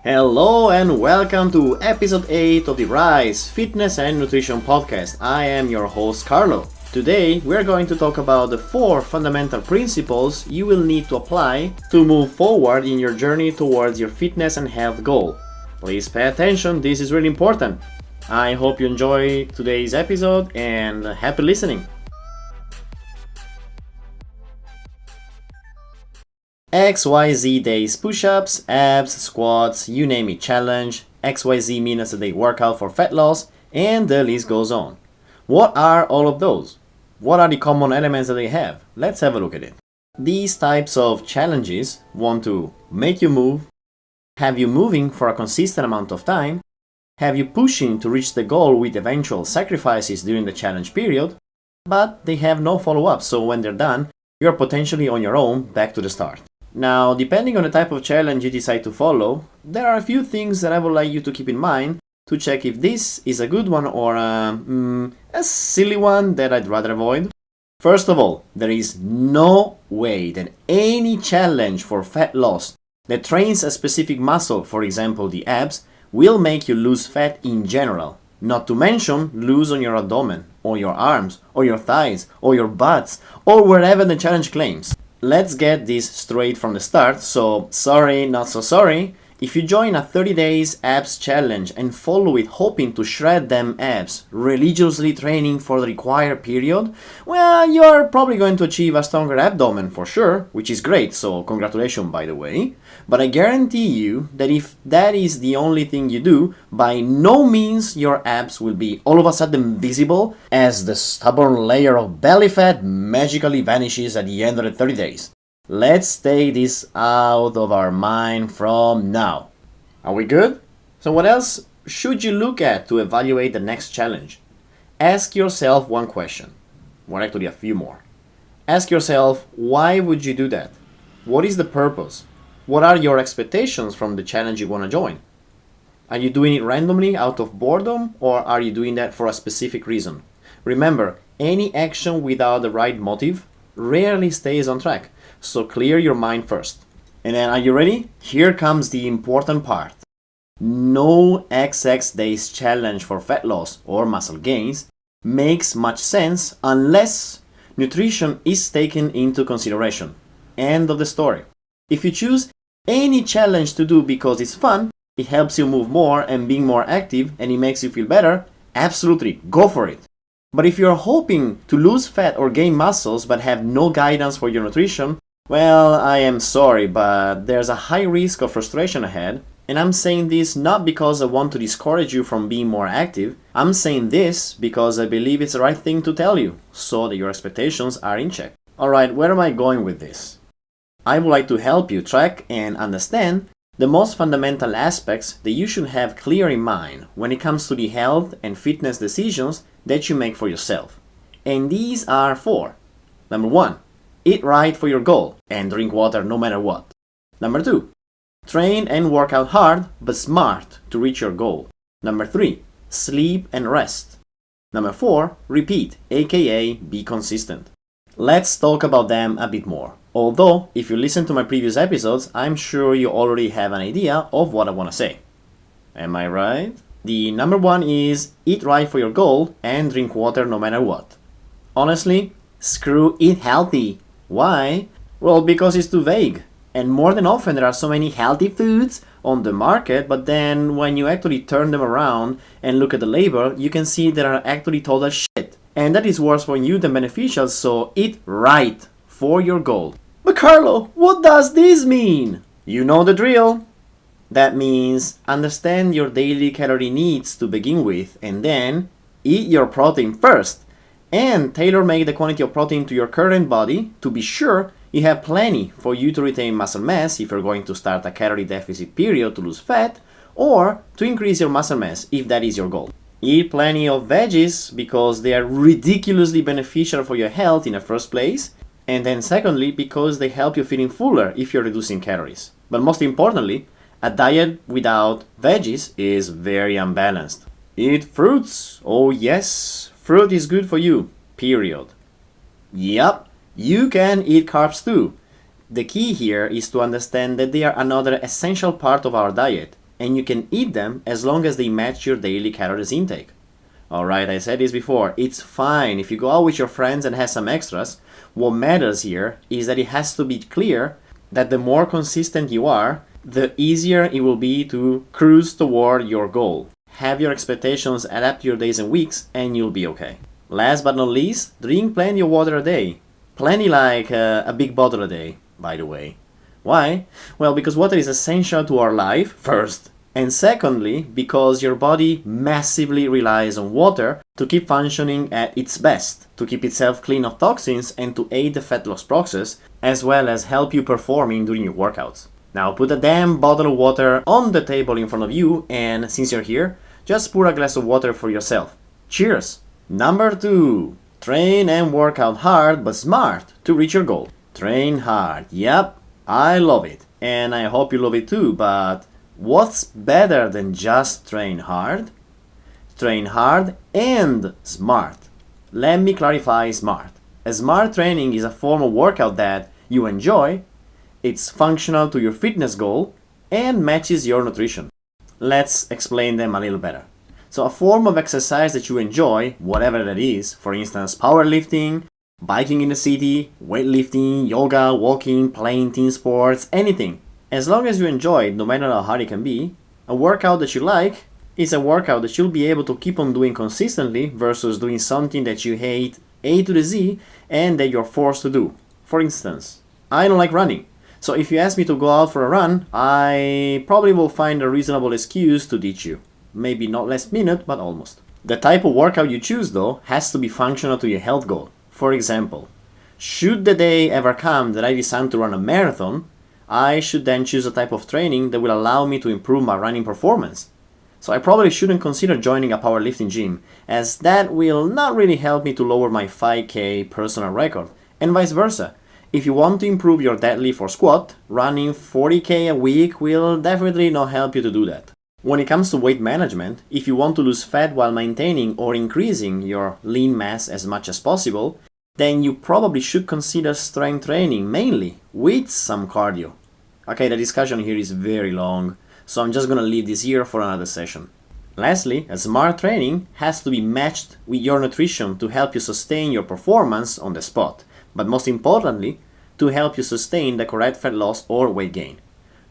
Hello and welcome to episode 8 of the Rise Fitness and Nutrition Podcast. I am your host Carlo. Today we're going to talk about the 4 fundamental principles you will need to apply to move forward in your journey towards your fitness and health goal. Please pay attention, this is really important. I hope you enjoy today's episode and happy listening. XYZ days push-ups, abs, squats, you name it, challenge, XYZ minutes a day workout for fat loss, and the list goes on. What are all of those? What are the common elements that they have? Let's have a look at it. These types of challenges want to make you move, have you moving for a consistent amount of time, have you pushing to reach the goal with eventual sacrifices during the challenge period, but they have no follow-up, so when they're done, you're potentially on your own back to the start. Now, depending on the type of challenge you decide to follow, there are a few things that I would like you to keep in mind to check if this is a good one or a silly one that I'd rather avoid. First of all, there is no way that any challenge for fat loss that trains a specific muscle, for example the abs, will make you lose fat in general. Not to mention lose on your abdomen, or your arms, or your thighs, or your butts, or wherever the challenge claims. Let's get this straight from the start, so sorry, not so sorry. If you join a 30 days abs challenge and follow it hoping to shred them abs, religiously training for the required period, well, you're probably going to achieve a stronger abdomen for sure, which is great, so congratulations by the way. But I guarantee you that if that is the only thing you do, by no means your abs will be all of a sudden visible as the stubborn layer of belly fat magically vanishes at the end of the 30 days. Let's take this out of our mind from now. Are we good? So what else should you look at to evaluate the next challenge? Ask yourself one question. Well, actually a few more. Ask yourself, why would you do that? What is the purpose? What are your expectations from the challenge you want to join? Are you doing it randomly out of boredom, or are you doing that for a specific reason? Remember, any action without the right motive rarely stays on track. So clear your mind first. And then, are you ready? Here comes the important part. No XX days challenge for fat loss or muscle gains makes much sense unless nutrition is taken into consideration. End of the story. If you choose any challenge to do because it's fun, it helps you move more and being more active and it makes you feel better, absolutely, go for it. But if you're hoping to lose fat or gain muscles but have no guidance for your nutrition, well, I am sorry, but there's a high risk of frustration ahead. And I'm saying this not because I want to discourage you from being more active. I'm saying this because I believe it's the right thing to tell you, so that your expectations are in check. Alright, where am I going with this? I would like to help you track and understand the most fundamental aspects that you should have clear in mind when it comes to the health and fitness decisions that you make for yourself. And these are 4. Number 1. Eat right for your goal and drink water no matter what. Number 2. Train and work out hard but smart to reach your goal. Number 3. Sleep and rest. Number 4. Repeat, aka be consistent. Let's talk about them a bit more. Although, if you listen to my previous episodes, I'm sure you already have an idea of what I want to say. Am I right? The number 1 is eat right for your goal and drink water no matter what. Honestly, screw eat healthy. Why? Well, because it's too vague. And more than often there are so many healthy foods on the market, but then when you actually turn them around and look at the label, you can see they are actually total shit. And that is worse for you than beneficial, so eat right for your goal. But Carlo, what does this mean? You know the drill. That means understand your daily calorie needs to begin with, and then eat your protein first. And tailor-make the quantity of protein to your current body to be sure you have plenty for you to retain muscle mass if you're going to start a calorie deficit period to lose fat, or to increase your muscle mass if that is your goal. Eat plenty of veggies because they are ridiculously beneficial for your health in the first place, and then secondly because they help you feeling fuller if you're reducing calories. But most importantly, a diet without veggies is very unbalanced. Eat fruits. Oh yes, fruit is good for you, period. Yup, you can eat carbs too. The key here is to understand that they are another essential part of our diet, and you can eat them as long as they match your daily calories intake. Alright, I said this before, it's fine if you go out with your friends and have some extras. What matters here is that it has to be clear that the more consistent you are, the easier it will be to cruise toward your goal. Have your expectations adapt to your days and weeks, and you'll be okay. Last but not least, drink plenty of water a day. Plenty like a big bottle a day, by the way. Why? Well, because water is essential to our life, first. And secondly, because your body massively relies on water to keep functioning at its best, to keep itself clean of toxins and to aid the fat loss process, as well as help you performing during your workouts. Now put a damn bottle of water on the table in front of you, and since you're here, just pour a glass of water for yourself. Cheers! Number 2. Train and work out hard but smart to reach your goal. Train hard. Yep, I love it. And I hope you love it too, but what's better than just train hard? Train hard and smart. Let me clarify smart. A smart training is a form of workout that you enjoy, it's functional to your fitness goal, and matches your nutrition. Let's explain them a little better. So a form of exercise that you enjoy, whatever that is, for instance, powerlifting, biking in the city, weightlifting, yoga, walking, playing team sports, anything. As long as you enjoy it, no matter how hard it can be, a workout that you like is a workout that you'll be able to keep on doing consistently versus doing something that you hate A to the Z and that you're forced to do. For instance, I don't like running. So if you ask me to go out for a run, I probably will find a reasonable excuse to ditch you. Maybe not last minute, but almost. The type of workout you choose, though, has to be functional to your health goal. For example, should the day ever come that I decide to run a marathon, I should then choose a type of training that will allow me to improve my running performance. So I probably shouldn't consider joining a powerlifting gym, as that will not really help me to lower my 5K personal record, and vice versa. If you want to improve your deadlift or squat, running 40K a week will definitely not help you to do that. When it comes to weight management, if you want to lose fat while maintaining or increasing your lean mass as much as possible, then you probably should consider strength training mainly, with some cardio. Okay, the discussion here is very long, so I'm just gonna leave this here for another session. Lastly, a smart training has to be matched with your nutrition to help you sustain your performance on the spot, but most importantly, to help you sustain the correct fat loss or weight gain.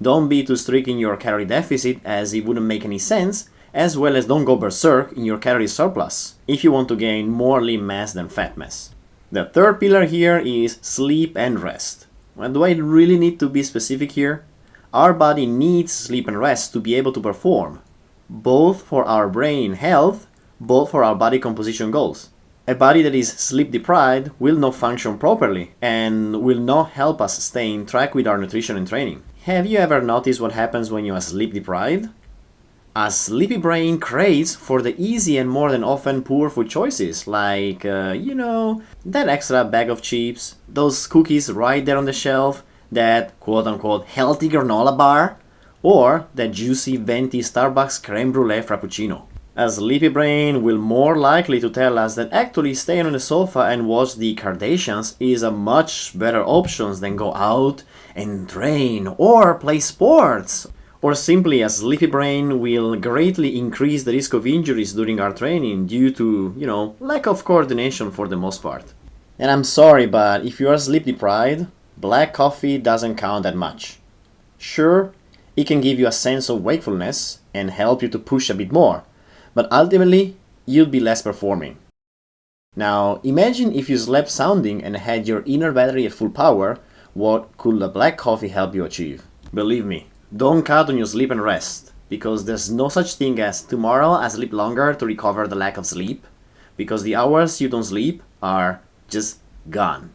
Don't be too strict in your calorie deficit, as it wouldn't make any sense, as well as don't go berserk in your calorie surplus if you want to gain more lean mass than fat mass. The third pillar here is sleep and rest. Well, do I really need to be specific here? Our body needs sleep and rest to be able to perform, both for our brain health, both for our body composition goals. A body that is sleep deprived will not function properly and will not help us stay in track with our nutrition and training. Have you ever noticed what happens when you are sleep deprived? A sleepy brain craves for the easy and more than often poor food choices, like, that extra bag of chips, those cookies right there on the shelf, that quote-unquote healthy granola bar, or that juicy venti Starbucks creme brulee frappuccino. A sleepy brain will more likely to tell us that actually staying on the sofa and watch the Kardashians is a much better option than go out and train or play sports. Or simply a sleepy brain will greatly increase the risk of injuries during our training due to, lack of coordination for the most part. And I'm sorry, but if you are sleep deprived, black coffee doesn't count that much. Sure, it can give you a sense of wakefulness and help you to push a bit more, but ultimately, you'll be less performing. Now, imagine if you slept sounding and had your inner battery at full power, what could a black coffee help you achieve? Believe me, don't cut on your sleep and rest, because there's no such thing as tomorrow I sleep longer to recover the lack of sleep, because the hours you don't sleep are just gone.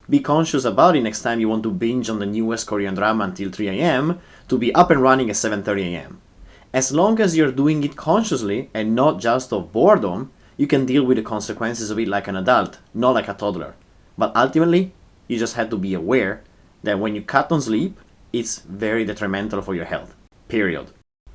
Be conscious about it next time you want to binge on the newest Korean drama until 3 a.m. to be up and running at 7:30 a.m. As long as you're doing it consciously and not just of boredom, you can deal with the consequences of it like an adult, not like a toddler. But ultimately, you just have to be aware that when you cut on sleep, it's very detrimental for your health. Period.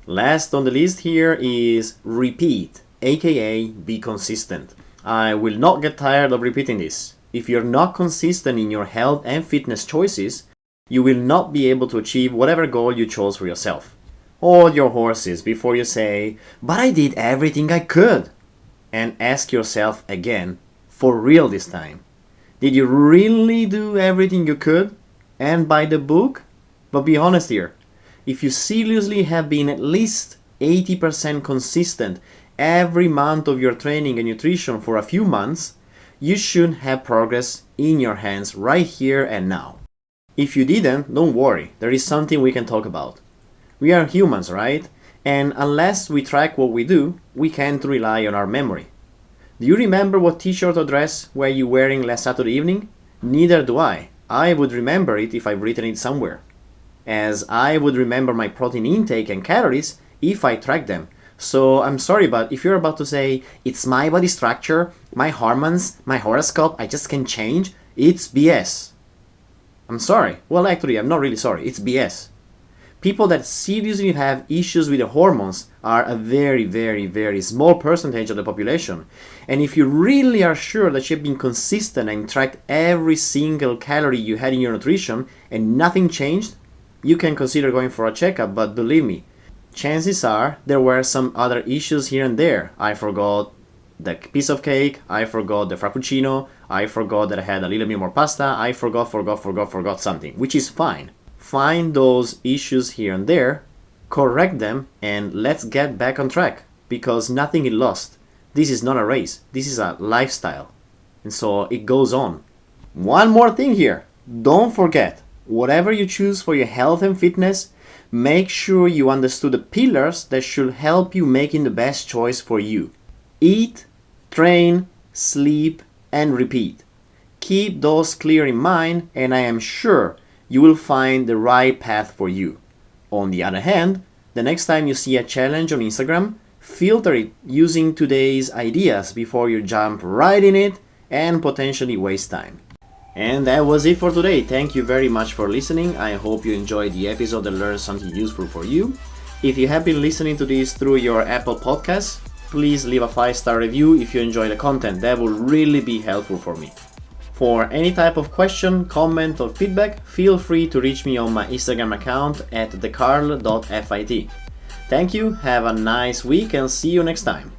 Last on the list here is repeat, aka be consistent. I will not get tired of repeating this. If you're not consistent in your health and fitness choices, you will not be able to achieve whatever goal you chose for yourself. Hold your horses before you say, but I did everything I could. And ask yourself again, for real this time. Did you really do everything you could? And by the book? But be honest here. If you seriously have been at least 80% consistent every month of your training and nutrition for a few months, you should have progress in your hands right here and now. If you didn't, don't worry, there is something we can talk about. We are humans, right? And unless we track what we do, we can't rely on our memory. Do you remember what t-shirt or dress were you wearing last Saturday evening? Neither do I. I would remember it if I've written it somewhere. As I would remember my protein intake and calories if I tracked them. So I'm sorry, but if you're about to say, it's my body structure, my hormones, my horoscope, I just can change, it's BS. I'm sorry. Well, actually, I'm not really sorry. It's BS. People that seriously have issues with the hormones are a very, very, very small percentage of the population. And if you really are sure that you've been consistent and tracked every single calorie you had in your nutrition and nothing changed, you can consider going for a checkup, but believe me, chances are there were some other issues here and there. I forgot the piece of cake, I forgot the frappuccino, I forgot that I had a little bit more pasta, I forgot something, which is fine. Find those issues here and there, correct them, and let's get back on track, because nothing is lost. This is not a race, this is a lifestyle. And so it goes on. One more thing here, don't forget, whatever you choose for your health and fitness, make sure you understood the pillars that should help you making the best choice for you. Eat, train, sleep, and repeat. Keep those clear in mind, and I am sure you will find the right path for you. On the other hand, the next time you see a challenge on Instagram, filter it using today's ideas before you jump right in it and potentially waste time. And that was it for today. Thank you very much for listening. I hope you enjoyed the episode and learned something useful for you. If you have been listening to this through your Apple Podcasts, please leave a 5-star review if you enjoy the content. That will really be helpful for me. For any type of question, comment, or feedback, feel free to reach me on my Instagram account at thecarl.fit. Thank you, have a nice week, and see you next time.